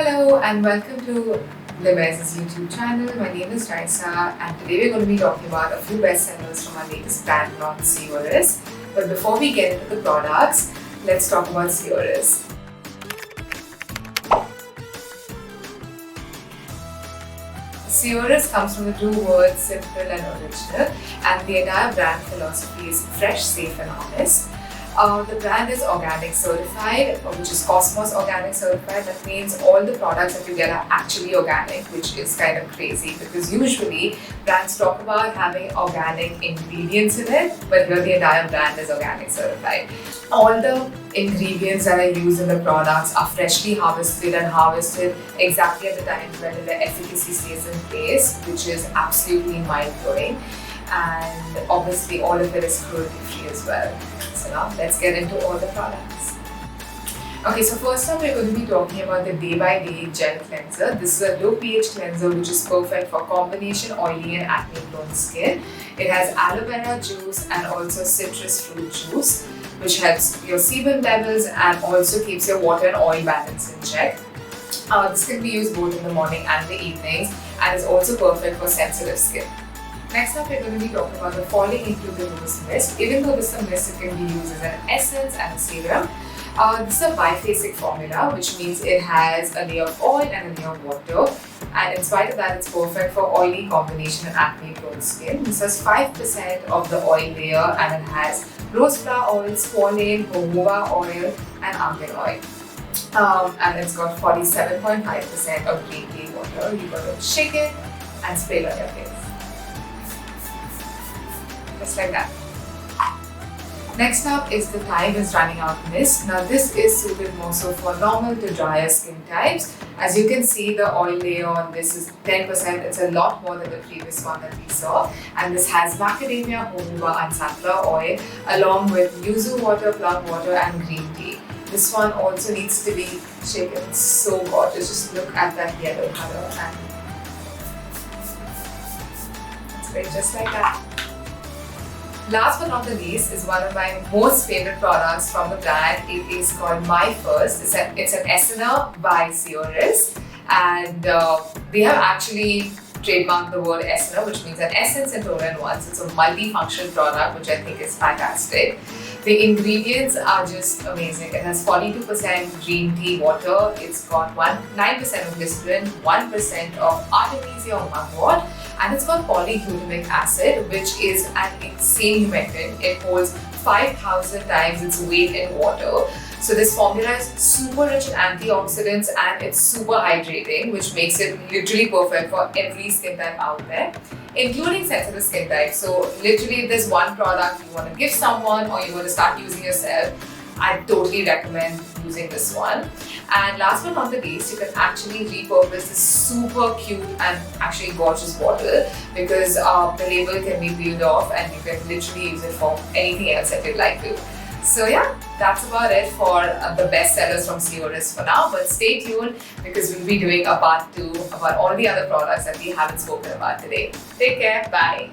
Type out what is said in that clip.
Hello and welcome to Limese's YouTube channel. My name is Raisa and today we're going to be talking about a few bestsellers from our latest brand launch, Sioris. But before we get into the products, let's talk about Sioris. Sioris comes from the two words simple and original, and the entire brand philosophy is fresh, safe and honest. The brand is organic certified, which is Cosmos organic certified. That means all the products that you get are actually organic, which is kind of crazy because usually brands talk about having organic ingredients in it, but here the entire brand is organic certified. All the ingredients that are used in the products are freshly harvested and harvested exactly at the time when the efficacy stays in place, which is absolutely mind-blowing. And obviously all of it is cruelty-free as well. So now let's get into all the products. Okay, so first up we're going to be talking about the Day by Day Gel Cleanser. This is a low pH cleanser which is perfect for combination oily and acne prone skin. It has aloe vera juice and also citrus fruit juice, which helps your sebum levels and also keeps your water and oil balance in check. This can be used both in the morning and the evenings and is also perfect for sensitive skin. Next up, we're going to be talking about the Falling Into the Rose Mist. Even though this is a mist, it can be used as an essence and a serum. This is a biphasic formula, which means it has a layer of oil and a layer of water. And in spite of that, it's perfect for oily combination and acne-prone skin. This has 5% of the oil layer and it has rose flower oil, squalane, jojoba oil, and argan oil. And it's got 47.5% of green tea water. You've got to shake it and spray it on your face. Just like that. Next up is the Time is Running Out Mist. Now this is suited more so for normal to drier skin types. As you can see, the oil layer on this is 10%. It's a lot more than the previous one that we saw. And this has macadamia, jojoba and safflower oil along with yuzu water, plum water and green tea. This one also needs to be shaken. It's so gorgeous. Just look at that yellow color and it's great, just like that. Last but not the least is one of my most favorite products from the brand. It is called My First. It's an Essener by Sioris, and they have actually trademarked the word Essener, which means an essence and toner in one. So it's a multifunction product, which I think is fantastic. The ingredients are just amazing. It has 42% green tea water. It's got 9% of glycerin, 1% of artemisia or mugwort, and it's got polyglutamic acid, which is an insane humectant. It holds 5,000 times its weight in water. So this formula is super rich in antioxidants and it's super hydrating, which makes it literally perfect for every skin type out there, including sensitive skin types. So literally if there's one product you want to give someone or you want to start using yourself, I totally recommend using this one. And last but not the least, you can actually repurpose this super cute and actually gorgeous bottle because the label can be peeled off and you can literally use it for anything else that you'd like to. So yeah, that's about it for the best sellers from Sioris for now, but stay tuned because we'll be doing a part 2 about all the other products that we haven't spoken about today. Take care, bye.